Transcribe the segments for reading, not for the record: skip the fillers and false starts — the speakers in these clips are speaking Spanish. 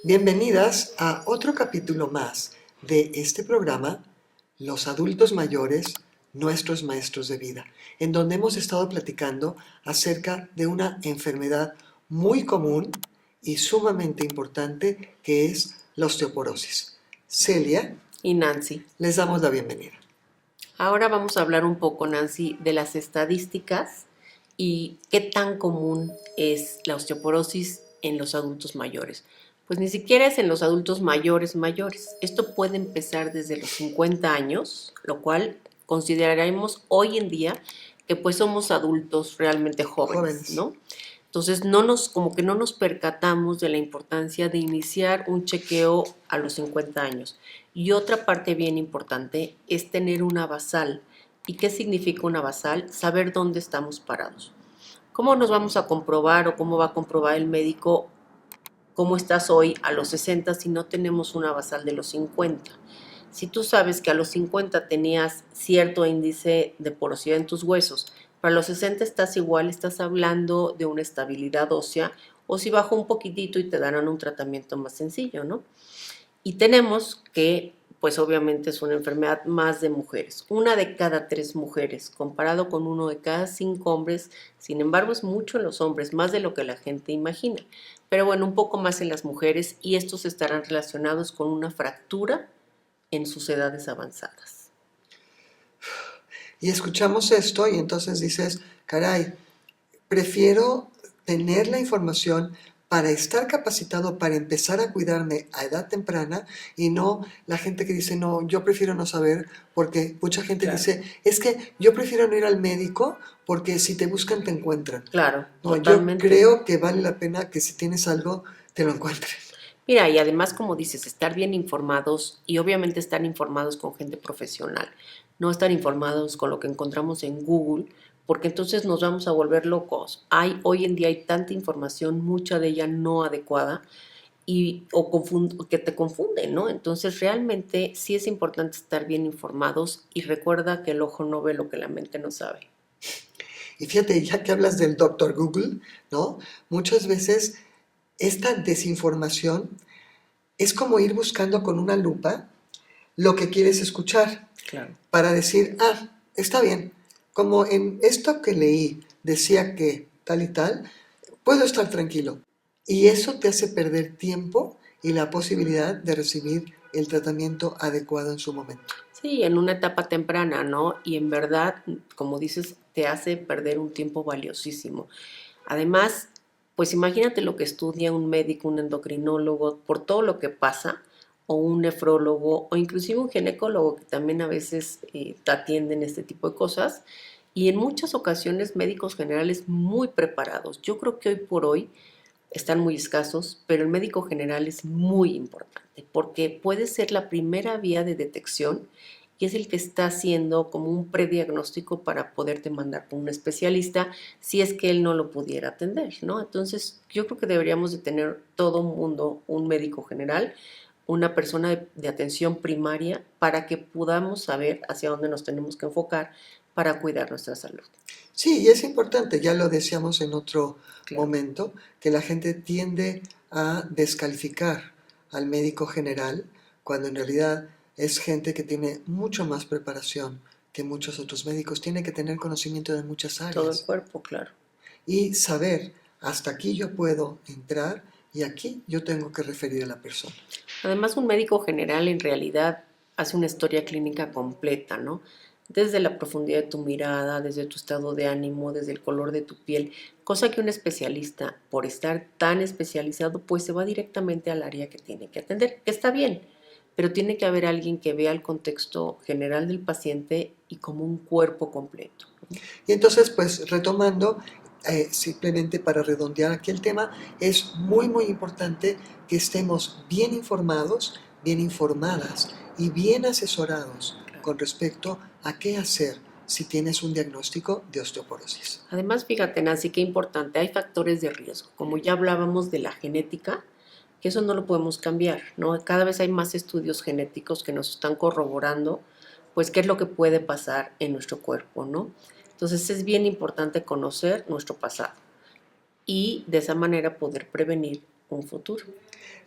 Bienvenidas a otro capítulo más de este programa, Los adultos mayores, nuestros maestros de vida, en donde hemos estado platicando acerca de una enfermedad muy común y sumamente importante que es la osteoporosis. Celia y Nancy. Les damos la bienvenida. Ahora vamos a hablar un poco, Nancy, de las estadísticas y qué tan común es la osteoporosis en los adultos mayores. Pues ni siquiera es en los adultos mayores. Esto puede empezar desde los 50 años, lo cual consideraremos hoy en día que pues somos adultos realmente jóvenes, ¿no? Entonces como que no nos percatamos de la importancia de iniciar un chequeo a los 50 años. Y otra parte bien importante es tener una basal. ¿Y qué significa una basal? Saber dónde estamos parados. ¿Cómo nos vamos a comprobar o cómo va a comprobar el médico cómo estás hoy a los 60 si no tenemos una basal de los 50? Si tú sabes que a los 50 tenías cierto índice de porosidad en tus huesos, para los 60 estás igual, estás hablando de una estabilidad ósea, o si bajó un poquitito y te darán un tratamiento más sencillo, ¿no? Y tenemos que, pues obviamente es una enfermedad más de mujeres. 1 de cada 3 mujeres, comparado con 1 de cada 5 hombres. Sin embargo, es mucho en los hombres, más de lo que la gente imagina. Pero bueno, un poco más en las mujeres, y estos estarán relacionados con una fractura en sus edades avanzadas. Y escuchamos esto y entonces dices, caray, prefiero tener la información para estar capacitado, para empezar a cuidarme a edad temprana, y no la gente que dice, no, yo prefiero no saber, porque mucha gente dice, es que yo prefiero no ir al médico porque si te buscan te encuentran. Claro, No, totalmente. yo creo que vale la pena que si tienes algo, te lo encuentren. Mira, y además, como dices, estar bien informados y obviamente estar informados con gente profesional, no estar informados con lo que encontramos en Google, porque entonces nos vamos a volver locos. Hoy en día hay tanta información, mucha de ella no adecuada, o que te confunde, ¿no? Entonces realmente sí es importante estar bien informados, y recuerda que el ojo no ve lo que la mente no sabe. Y fíjate, ya que hablas del doctor Google, ¿no? Muchas veces esta desinformación es como ir buscando con una lupa lo que quieres escuchar. Claro. Para decir, está bien, como en esto que leí decía que tal y tal, puedo estar tranquilo. Y eso te hace perder tiempo y la posibilidad de recibir el tratamiento adecuado en su momento. Sí, en una etapa temprana, ¿no? Y en verdad, como dices, te hace perder un tiempo valiosísimo. Además, pues imagínate lo que estudia un médico, un endocrinólogo, por todo lo que pasa, o un nefrólogo, o inclusive un ginecólogo, que también a veces te atienden este tipo de cosas, y en muchas ocasiones médicos generales muy preparados. Yo creo que hoy por hoy están muy escasos, pero el médico general es muy importante porque puede ser la primera vía de detección y es el que está haciendo como un prediagnóstico para poderte mandar con un especialista si es que él no lo pudiera atender, ¿no? Entonces, yo creo que deberíamos de tener todo mundo un médico general, una persona de atención primaria, para que podamos saber hacia dónde nos tenemos que enfocar para cuidar nuestra salud. Sí, y es importante, ya lo decíamos en otro momento, que la gente tiende a descalificar al médico general cuando en realidad es gente que tiene mucho más preparación que muchos otros médicos, tiene que tener conocimiento de muchas áreas. Todo el cuerpo, claro. Y saber, hasta aquí yo puedo entrar y aquí yo tengo que referir a la persona. Además, un médico general en realidad hace una historia clínica completa, ¿no? Desde la profundidad de tu mirada, desde tu estado de ánimo, desde el color de tu piel, cosa que un especialista, por estar tan especializado, pues se va directamente al área que tiene que atender, que está bien, pero tiene que haber alguien que vea el contexto general del paciente y como un cuerpo completo. Y entonces, pues retomando, simplemente para redondear aquí el tema, es muy importante que estemos bien informados, bien informadas y bien asesorados con respecto a qué hacer si tienes un diagnóstico de osteoporosis. Además, fíjate, Nancy, qué importante, hay factores de riesgo, como ya hablábamos de la genética, que eso no lo podemos cambiar, ¿no? Cada vez hay más estudios genéticos que nos están corroborando, pues, qué es lo que puede pasar en nuestro cuerpo, ¿no? Entonces, es bien importante conocer nuestro pasado y de esa manera poder prevenir un futuro.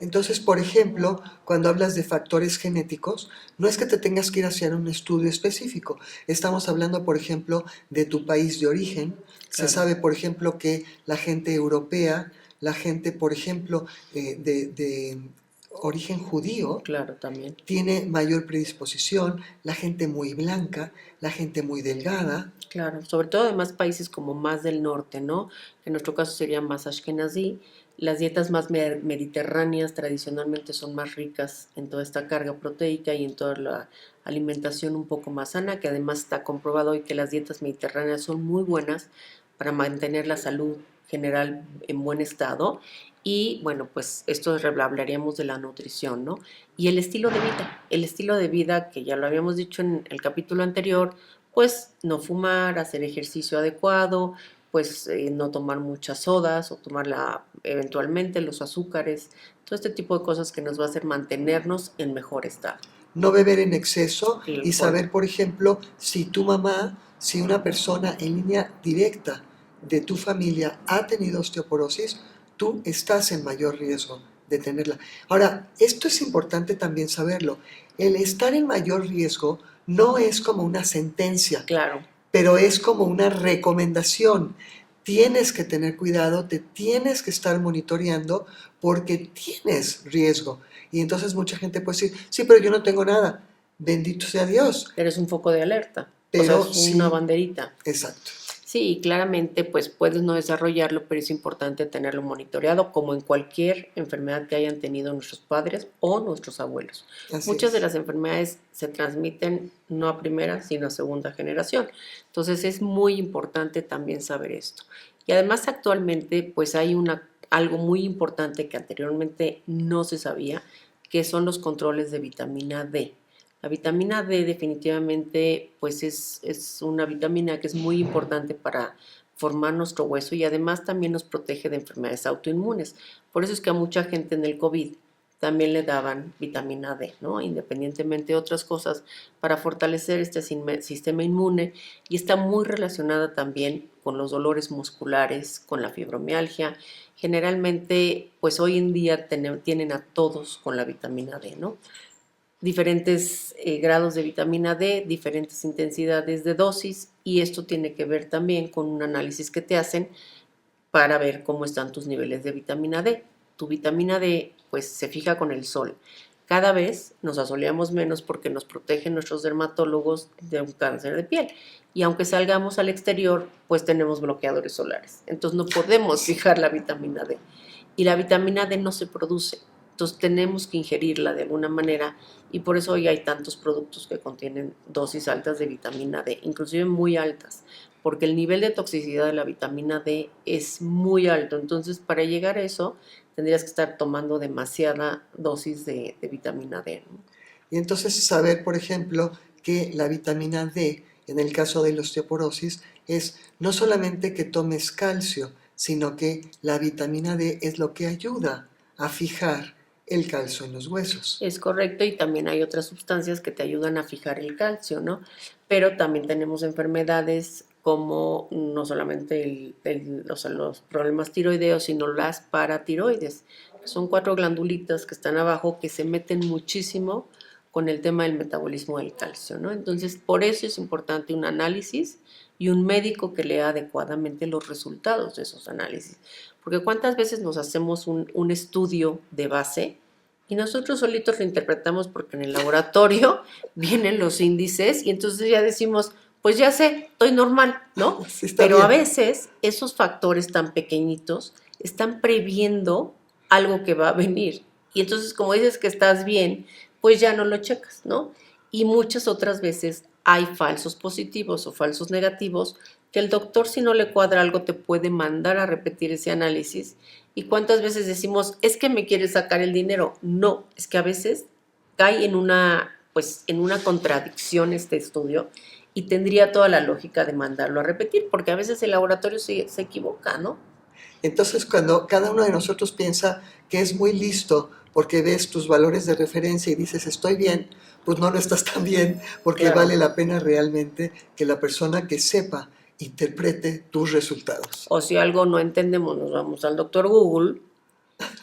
Entonces, por ejemplo, cuando hablas de factores genéticos, no es que te tengas que ir hacia un estudio específico. Estamos hablando, por ejemplo, de tu país de origen. Se Claro, sabe, por ejemplo, que la gente europea, la gente, por ejemplo, de origen judío, claro, también. tiene mayor predisposición, la gente muy blanca, la gente muy delgada. Claro, sobre todo además países como más del norte, ¿no? Que en nuestro caso sería más ashkenazí. Las dietas más mediterráneas tradicionalmente son más ricas en toda esta carga proteica y en toda la alimentación un poco más sana, que además está comprobado hoy que las dietas mediterráneas son muy buenas para mantener la salud general en buen estado. Y bueno, pues esto hablaríamos de la nutrición, ¿no? Y el estilo de vida que ya lo habíamos dicho en el capítulo anterior, pues no fumar, hacer ejercicio adecuado, pues no tomar muchas sodas o tomarla eventualmente, los azúcares, todo este tipo de cosas que nos va a hacer mantenernos en mejor estado. No beber en exceso El y alcohol. saber, por ejemplo, si tu mamá, si una persona en línea directa de tu familia ha tenido osteoporosis, tú estás en mayor riesgo de tenerla. Ahora, esto es importante también saberlo. El estar en mayor riesgo no es como una sentencia, Claro, pero es como una recomendación. Tienes que tener cuidado, te tienes que estar monitoreando porque tienes riesgo. Y entonces mucha gente puede decir, sí, pero yo no tengo nada. Bendito sea Dios. eres un foco de alerta, o sea, Pero es una sí, banderita. exacto. Sí, claramente, pues puedes no desarrollarlo, pero es importante tenerlo monitoreado, como en cualquier enfermedad que hayan tenido nuestros padres o nuestros abuelos. Así Muchas de es. las enfermedades se transmiten no a primera, sino a segunda generación. Entonces es muy importante también saber esto. Y además actualmente, pues hay algo muy importante que anteriormente no se sabía, que son los controles de vitamina D. La vitamina D definitivamente pues es una vitamina que es muy importante para formar nuestro hueso y además también nos protege de enfermedades autoinmunes. Por eso es que a mucha gente en el COVID también le daban vitamina D, ¿no? Independientemente de otras cosas, para fortalecer este sistema inmune y está muy relacionada también con los dolores musculares, con la fibromialgia. Generalmente, pues hoy en día tienen a todos con la vitamina D, ¿no? Diferentes grados de vitamina D, diferentes intensidades de dosis y esto tiene que ver también con un análisis que te hacen para ver cómo están tus niveles de vitamina D. Tu vitamina D pues se fija con el sol. Cada vez nos asoleamos menos porque nos protegen nuestros dermatólogos de un cáncer de piel. Y aunque salgamos al exterior, pues tenemos bloqueadores solares. Entonces no podemos fijar la vitamina D. Y la vitamina D no se produce. Entonces tenemos que ingerirla de alguna manera y por eso hoy hay tantos productos que contienen dosis altas de vitamina D, inclusive muy altas, porque el nivel de toxicidad de la vitamina D es muy alto. Entonces para llegar a eso tendrías que estar tomando demasiada dosis de vitamina D, ¿no? Y entonces saber, por ejemplo, que la vitamina D, en el caso de la osteoporosis, es no solamente que tomes calcio, sino que la vitamina D es lo que ayuda a fijar el calcio en los huesos. Es correcto, y también hay otras sustancias que te ayudan a fijar el calcio, ¿no? Pero también tenemos enfermedades como no solamente o sea, los problemas tiroideos, sino las paratiroides. Son 4 glandulitas que están abajo que se meten muchísimo con el tema del metabolismo del calcio, ¿no? Entonces, por eso es importante un análisis y un médico que lea adecuadamente los resultados de esos análisis. Porque cuántas veces nos hacemos un estudio de base y nosotros solitos lo interpretamos porque en el laboratorio vienen los índices y entonces ya decimos, pues ya sé, estoy normal, ¿no? Sí, está Pero a bien. veces esos factores tan pequeñitos están previendo algo que va a venir. Y entonces como dices que estás bien, pues ya no lo checas, ¿no? Y muchas otras veces hay falsos positivos o falsos negativos que el doctor, si no le cuadra algo, te puede mandar a repetir ese análisis. ¿Y cuántas veces decimos, es que me quiere sacar el dinero? No, es que a veces cae pues, en una contradicción este estudio y tendría toda la lógica de mandarlo a repetir, porque a veces el laboratorio se equivoca, ¿no? Entonces, cuando cada uno de nosotros piensa que es muy listo porque ves tus valores de referencia y dices estoy bien, pues no estás tan bien porque Claro. vale la pena realmente que la persona que sepa interprete tus resultados. O si algo no entendemos, nos vamos al doctor Google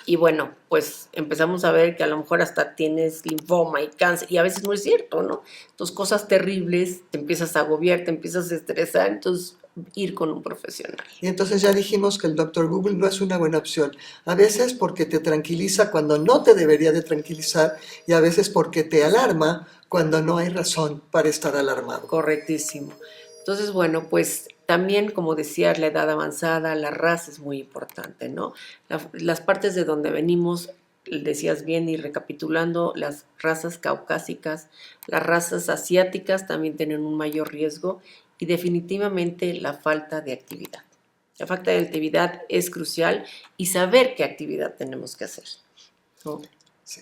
Y bueno, pues empezamos a ver que a lo mejor hasta tienes linfoma y cáncer, y a veces no es cierto, ¿no? Entonces, cosas terribles, te empiezas a agobiar, te empiezas a estresar, entonces ir con un profesional. Y entonces ya dijimos que el doctor Google no es una buena opción. A veces porque te tranquiliza cuando no te debería de tranquilizar y a veces porque te alarma cuando no hay razón para estar alarmado. Correctísimo. Entonces, bueno, pues también, como decías, la edad avanzada, la raza es muy importante, ¿no? Las partes de donde venimos, decías bien y recapitulando, las razas caucásicas, las razas asiáticas también tienen un mayor riesgo y definitivamente la falta de actividad. La falta de actividad es crucial y saber qué actividad tenemos que hacer, ¿no? Sí.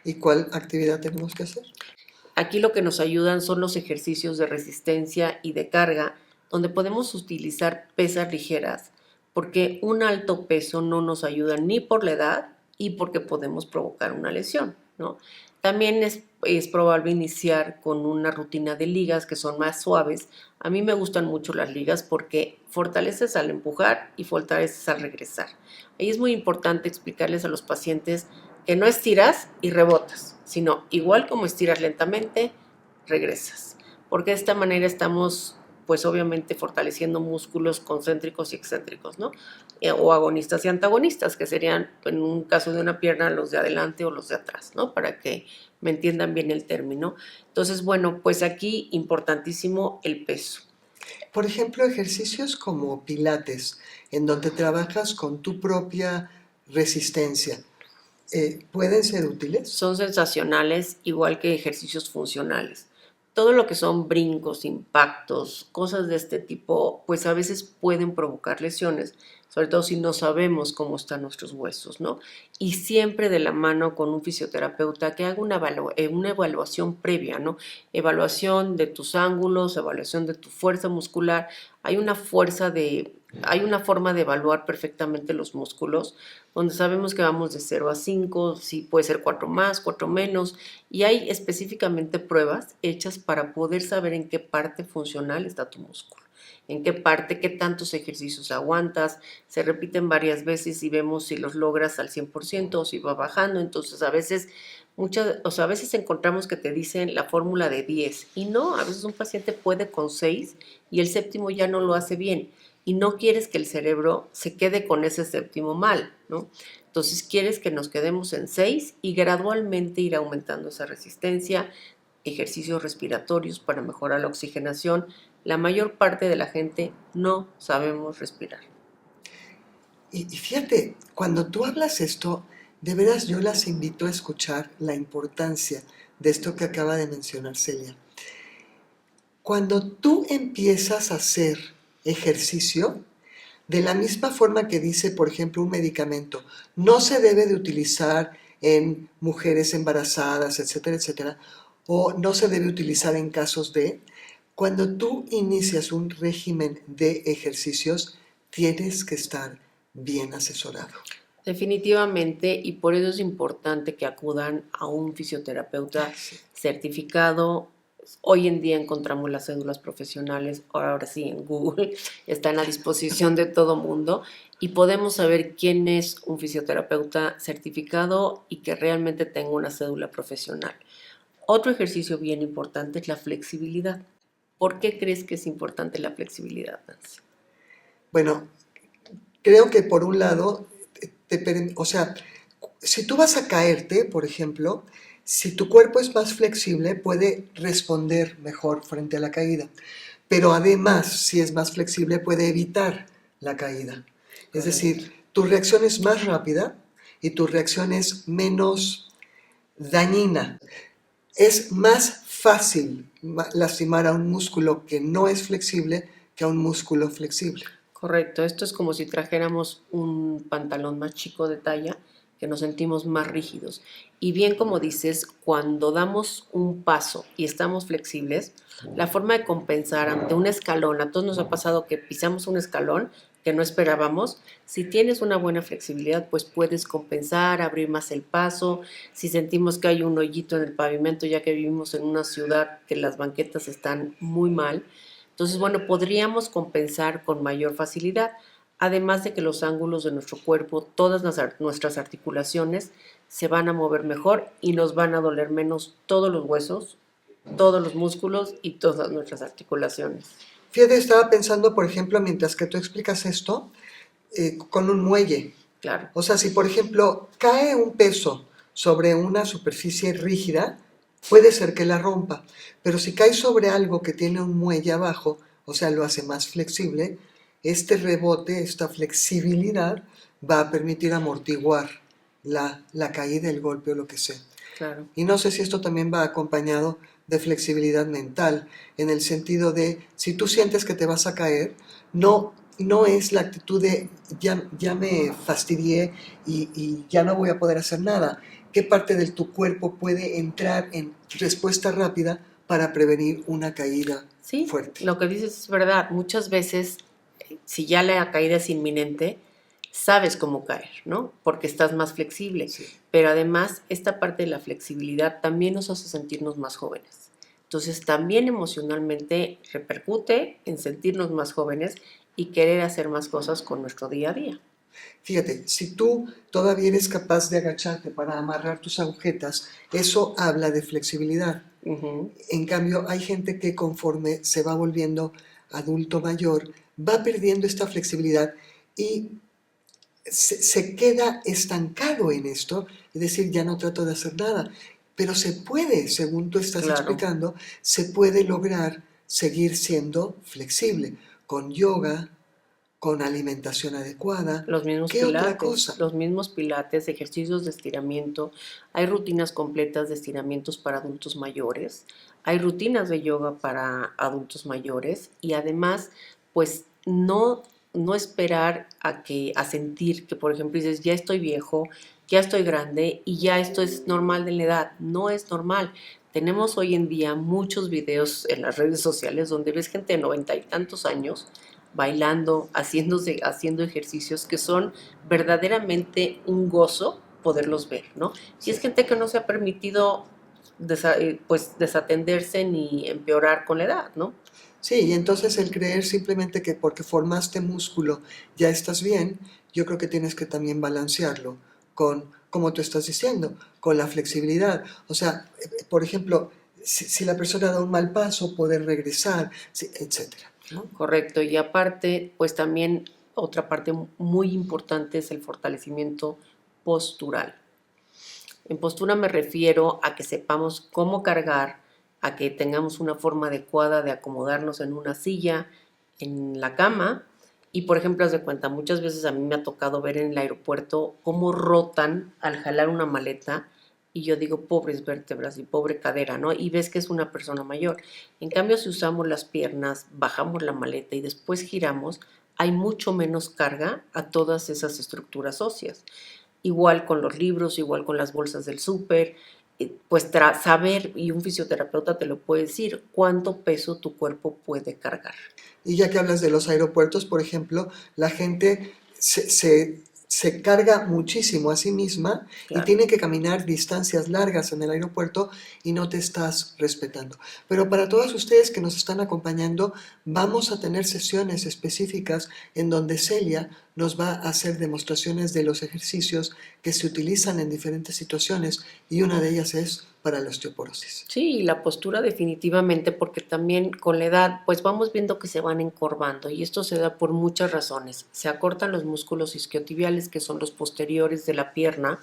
¿Y cuál actividad tenemos que hacer? Aquí lo que nos ayudan son los ejercicios de resistencia y de carga, donde podemos utilizar pesas ligeras, porque un alto peso no nos ayuda ni por la edad y porque podemos provocar una lesión, ¿no? También es probable iniciar con una rutina de ligas que son más suaves. A mí me gustan mucho las ligas porque fortaleces al empujar y fortaleces al regresar. Ahí es muy importante explicarles a los pacientes que no estiras y rebotas, sino igual como estiras lentamente, regresas. Porque de esta manera estamos, pues obviamente, fortaleciendo músculos concéntricos y excéntricos, ¿no? O agonistas y antagonistas, que serían, en un caso de una pierna, los de adelante o los de atrás, ¿no? Para que me entiendan bien el término. Entonces, bueno, pues aquí importantísimo el peso. Por ejemplo, ejercicios como Pilates, en donde trabajas con tu propia resistencia, ¿pueden ser útiles? Son sensacionales, igual que ejercicios funcionales. Todo lo que son brincos, impactos, cosas de este tipo, pues a veces pueden provocar lesiones, sobre todo si no sabemos cómo están nuestros huesos, ¿no? Y siempre de la mano con un fisioterapeuta que haga una evaluación previa, ¿no? Evaluación de tus ángulos, evaluación de tu fuerza muscular. Hay una hay una forma de evaluar perfectamente los músculos donde sabemos que vamos de 0 a 5, si puede ser 4 más, 4 menos, y hay específicamente pruebas hechas para poder saber en qué parte funcional está tu músculo, en qué parte, qué tantos ejercicios aguantas, se repiten varias veces y vemos si los logras al 100% o si va bajando. Entonces a veces encontramos que te dicen la fórmula de 10 y no, a veces un paciente puede con 6 y el séptimo ya no lo hace bien y no quieres que el cerebro se quede con ese séptimo mal, ¿no? Entonces quieres que nos quedemos en 6 y gradualmente ir aumentando esa resistencia, ejercicios respiratorios para mejorar la oxigenación. La mayor parte de la gente no sabemos respirar. Y fíjate, cuando tú hablas esto, de veras yo las invito a escuchar la importancia de esto que acaba de mencionar Celia. Cuando tú empiezas a hacer ejercicio, de la misma forma que dice, por ejemplo, un medicamento, no se debe de utilizar en mujeres embarazadas, etcétera, etcétera, o no se debe utilizar en casos de, cuando tú inicias un régimen de ejercicios, tienes que estar bien asesorado. Definitivamente, y por eso es importante que acudan a un fisioterapeuta Sí. certificado. Hoy en día encontramos las cédulas profesionales, ahora sí en Google, están a disposición de todo mundo y podemos saber quién es un fisioterapeuta certificado y que realmente tenga una cédula profesional. Otro ejercicio bien importante es la flexibilidad. ¿Por qué crees que es importante la flexibilidad, Nancy? Bueno, creo que por un lado, o sea, si tú vas a caerte, por ejemplo, si tu cuerpo es más flexible, puede responder mejor frente a la caída. Pero además, si es más flexible, puede evitar la caída. Es decir, tu reacción es más rápida y tu reacción es menos dañina. Es más fácil lastimar a un músculo que no es flexible que a un músculo flexible. Correcto, esto es como si trajéramos un pantalón más chico de talla, que nos sentimos más rígidos. Y bien como dices, cuando damos un paso y estamos flexibles, la forma de compensar ante un escalón, a todos nos ha pasado que pisamos un escalón que no esperábamos, si tienes una buena flexibilidad, pues puedes compensar, abrir más el paso. Si sentimos que hay un hoyito en el pavimento, ya que vivimos en una ciudad que las banquetas están muy mal, entonces, bueno, podríamos compensar con mayor facilidad. además de que los ángulos de nuestro cuerpo, todas nuestras articulaciones se van a mover mejor y nos van a doler menos todos los huesos, todos los músculos y todas nuestras articulaciones. Fíjate, estaba pensando, por ejemplo, mientras que tú explicas esto, con un muelle. Claro. O sea, si por ejemplo cae un peso sobre una superficie rígida, puede ser que la rompa, pero si cae sobre algo que tiene un muelle abajo, o sea, lo hace más flexible, este rebote, esta flexibilidad va a permitir amortiguar la caída, el golpe o lo que sea. Claro. Y no sé si esto también va acompañado de flexibilidad mental, en el sentido de, si tú sientes que te vas a caer, no es la actitud de ya me fastidié y ya no voy a poder hacer nada. ¿Qué parte de tu cuerpo puede entrar en respuesta rápida para prevenir una caída Sí, fuerte? lo que dices es verdad. Muchas veces, si ya la caída es inminente, sabes cómo caer, ¿no? Porque estás más flexible. Sí. Pero además, esta parte de la flexibilidad también nos hace sentirnos más jóvenes. Entonces, también emocionalmente repercute en sentirnos más jóvenes y querer hacer más cosas con nuestro día a día. Fíjate, si tú todavía eres capaz de agacharte para amarrar tus agujetas, eso habla de flexibilidad. Uh-huh. En cambio, hay gente que conforme se va volviendo adulto mayor, va perdiendo esta flexibilidad y se queda estancado en esto, es decir, ya no trato de hacer nada. Pero se puede, según tú estás Claro. explicando, se puede lograr seguir siendo flexible con yoga, con alimentación adecuada. Los mismos ¿Qué otra pilates, cosa? los mismos pilates, ejercicios de estiramiento. Hay rutinas completas de estiramientos para adultos mayores. Hay rutinas de yoga para adultos mayores y además, pues no esperar a sentir que, por ejemplo, dices, ya estoy viejo, ya estoy grande y ya esto es normal de la edad. No es normal. Tenemos hoy en día muchos videos en las redes sociales donde ves gente de 90 y tantos años bailando, haciendo ejercicios que son verdaderamente un gozo poderlos ver, ¿no? Y es gente que no se ha permitido pues desatenderse ni empeorar con la edad, ¿no? Sí, y entonces el creer simplemente que porque formaste músculo ya estás bien, yo creo que tienes que también balancearlo con, como tú estás diciendo, con la flexibilidad. O sea, por ejemplo, si la persona da un mal paso, poder regresar, sí, etcétera, ¿no? Correcto, y aparte, pues también otra parte muy importante es el fortalecimiento postural. En postura me refiero a que sepamos cómo cargar, a que tengamos una forma adecuada de acomodarnos en una silla, en la cama. Y por ejemplo, haz de cuenta, muchas veces a mí me ha tocado ver en el aeropuerto cómo rotan al jalar una maleta y yo digo, pobres vértebras y pobre cadera, ¿no? Y ves que es una persona mayor. En cambio, si usamos las piernas, bajamos la maleta y después giramos, hay mucho menos carga a todas esas estructuras óseas. Igual con los libros, igual con las bolsas del súper, pues saber, y un fisioterapeuta te lo puede decir, cuánto peso tu cuerpo puede cargar. Y ya que hablas de los aeropuertos, por ejemplo, la gente se carga muchísimo a sí misma y Claro. tiene que caminar distancias largas en el aeropuerto y no te estás respetando. Pero para todos ustedes que nos están acompañando, vamos a tener sesiones específicas en donde Celia nos va a hacer demostraciones de los ejercicios que se utilizan en diferentes situaciones y una de ellas es para la osteoporosis. Sí, y la postura definitivamente, porque también con la edad, pues vamos viendo que se van encorvando y esto se da por muchas razones. Se acortan los músculos isquiotibiales, que son los posteriores de la pierna,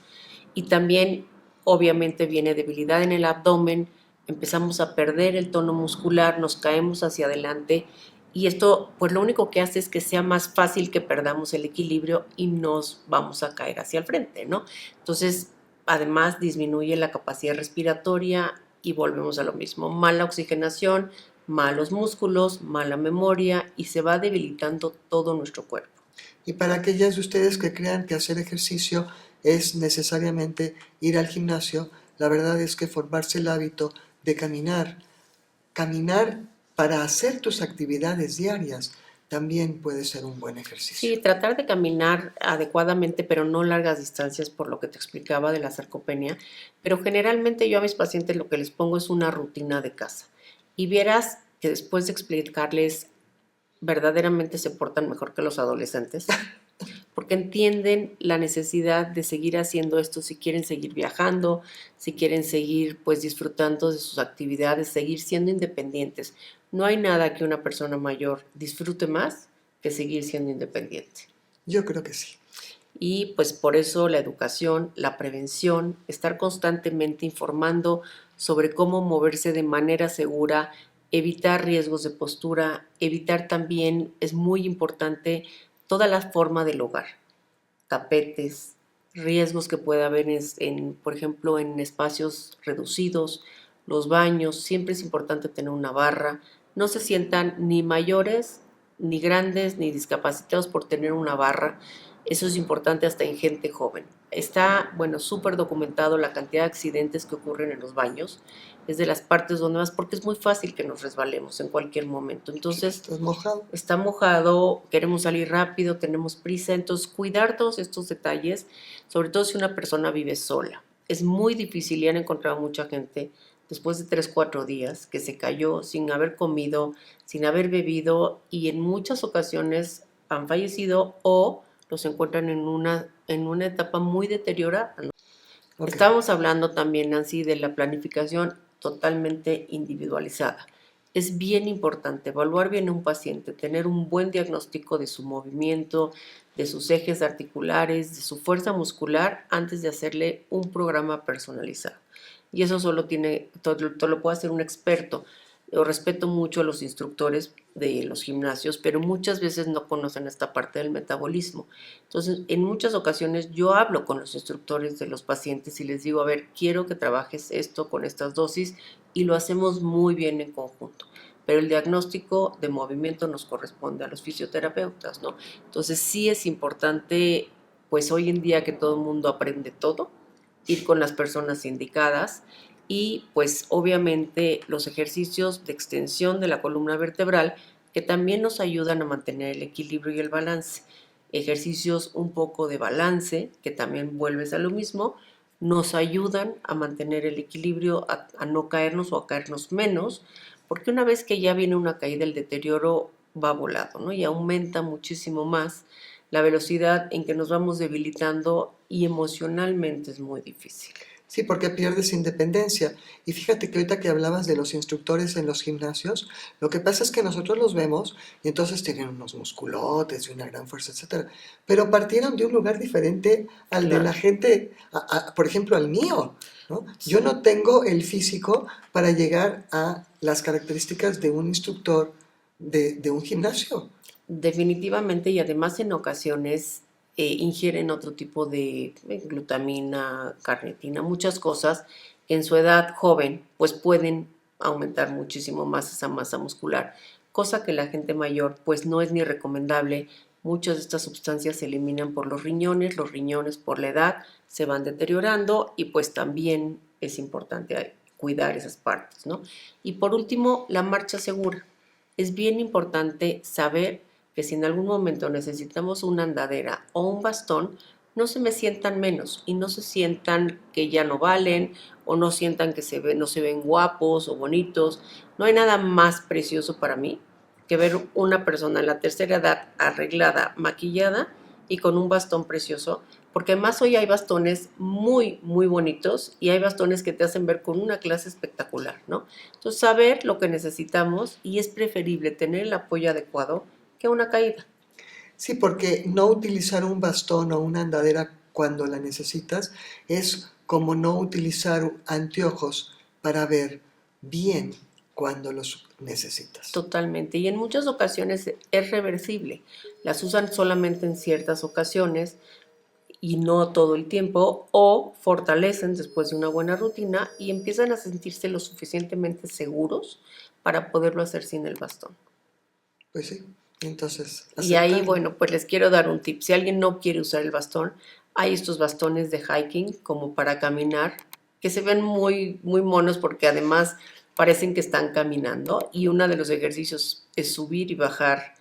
y también obviamente viene debilidad en el abdomen, empezamos a perder el tono muscular, nos caemos hacia adelante y esto pues lo único que hace es que sea más fácil que perdamos el equilibrio y nos vamos a caer hacia el frente, ¿no? Entonces, además disminuye la capacidad respiratoria y volvemos a lo mismo, mala oxigenación, malos músculos, mala memoria y se va debilitando todo nuestro cuerpo. Y para aquellas de ustedes que crean que hacer ejercicio es necesariamente ir al gimnasio, la verdad es que formarse el hábito de caminar para hacer tus actividades diarias, también puede ser un buen ejercicio. Sí, tratar de caminar adecuadamente, pero no largas distancias, por lo que te explicaba de la sarcopenia. Pero generalmente yo a mis pacientes lo que les pongo es una rutina de casa. Y vieras que después de explicarles verdaderamente se portan mejor que los adolescentes, porque entienden la necesidad de seguir haciendo esto si quieren seguir viajando, si quieren seguir pues disfrutando de sus actividades, seguir siendo independientes. No hay nada que una persona mayor disfrute más que seguir siendo independiente. Yo creo que sí. Y pues por eso la educación, la prevención, estar constantemente informando sobre cómo moverse de manera segura, evitar riesgos de postura, evitar también, es muy importante, toda la forma del hogar, tapetes, riesgos que puede haber por ejemplo, en espacios reducidos, los baños, siempre es importante tener una barra, no se sientan ni mayores, ni grandes, ni discapacitados por tener una barra, eso es importante hasta en gente joven. Está, bueno, súper documentado la cantidad de accidentes que ocurren en los baños, es de las partes donde más, porque es muy fácil que nos resbalemos en cualquier momento. Entonces, ¿Estás mojado? está mojado, queremos salir rápido, tenemos prisa, entonces cuidar todos estos detalles, sobre todo si una persona vive sola. Es muy difícil y han encontrado mucha gente después de 3, 4 días que se cayó sin haber comido, sin haber bebido y en muchas ocasiones han fallecido o los encuentran en una etapa muy deteriorada. Ok. Estábamos hablando también, Nancy, de la planificación totalmente individualizada. Es bien importante evaluar bien a un paciente, tener un buen diagnóstico de su movimiento, de sus ejes articulares, de su fuerza muscular antes de hacerle un programa personalizado. Y eso solo todo lo puede hacer un experto. Yo respeto mucho a los instructores de los gimnasios, pero muchas veces no conocen esta parte del metabolismo. Entonces, en muchas ocasiones yo hablo con los instructores de los pacientes y les digo, a ver, quiero que trabajes esto con estas dosis y lo hacemos muy bien en conjunto. Pero el diagnóstico de movimiento nos corresponde a los fisioterapeutas, ¿no? Entonces, sí es importante, pues hoy en día que todo el mundo aprende todo, ir con las personas indicadas y pues obviamente los ejercicios de extensión de la columna vertebral que también nos ayudan a mantener el equilibrio y el balance. Ejercicios un poco de balance, que también vuelves a lo mismo, nos ayudan a mantener el equilibrio, a no caernos o a caernos menos, porque una vez que ya viene una caída, el deterioro va volado, ¿no? Y aumenta muchísimo más la velocidad en que nos vamos debilitando y emocionalmente es muy difícil. Sí, porque pierdes independencia. Y fíjate que ahorita que hablabas de los instructores en los gimnasios, lo que pasa es que nosotros los vemos y entonces tienen unos musculotes y una gran fuerza, etcétera. Pero partieron de un lugar diferente al de Claro. la gente, por ejemplo, al mío, ¿no? Yo no tengo el físico para llegar a las características de un instructor de un gimnasio. Definitivamente, y además en ocasiones ingieren otro tipo de glutamina, carnitina, muchas cosas que en su edad joven pues pueden aumentar muchísimo más esa masa muscular, cosa que la gente mayor pues no es ni recomendable. Muchas de estas sustancias se eliminan por los riñones por la edad se van deteriorando y pues también es importante cuidar esas partes, ¿no? Y por último, la marcha segura. Es bien importante saber que si en algún momento necesitamos una andadera o un bastón, no se me sientan menos y no se sientan que ya no valen o no sientan que no se ven guapos o bonitos. No hay nada más precioso para mí que ver una persona en la tercera edad arreglada, maquillada y con un bastón precioso, porque además hoy hay bastones muy, muy bonitos y hay bastones que te hacen ver con una clase espectacular, ¿no? Entonces, saber lo que necesitamos y es preferible tener el apoyo adecuado que una caída. Sí, porque no utilizar un bastón o una andadera cuando la necesitas es como no utilizar anteojos para ver bien cuando los necesitas. Totalmente. Y en muchas ocasiones es reversible. Las usan solamente en ciertas ocasiones y no todo el tiempo, o fortalecen después de una buena rutina y empiezan a sentirse lo suficientemente seguros para poderlo hacer sin el bastón. Pues sí, entonces Y ahí, aceptarlo. bueno, pues les quiero dar un tip. Si alguien no quiere usar el bastón, hay estos bastones de hiking como para caminar, que se ven muy, muy monos porque además parecen que están caminando. Y uno de los ejercicios es subir y bajar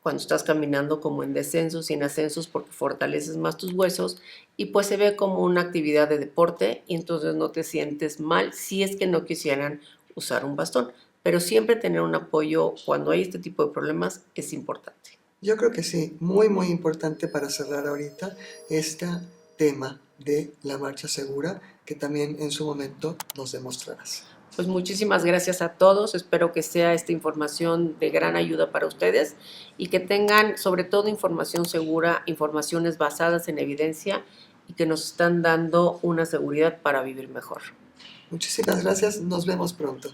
cuando estás caminando como en descensos y en ascensos porque fortaleces más tus huesos y pues se ve como una actividad de deporte y entonces no te sientes mal si es que no quisieran usar un bastón. pero siempre tener un apoyo cuando hay este tipo de problemas es importante. Yo creo que sí, muy, muy importante para cerrar ahorita este tema de la marcha segura que también en su momento nos demostrarás. Pues muchísimas gracias a todos, espero que sea esta información de gran ayuda para ustedes y que tengan sobre todo información segura, informaciones basadas en evidencia y que nos están dando una seguridad para vivir mejor. Muchísimas gracias, nos vemos pronto.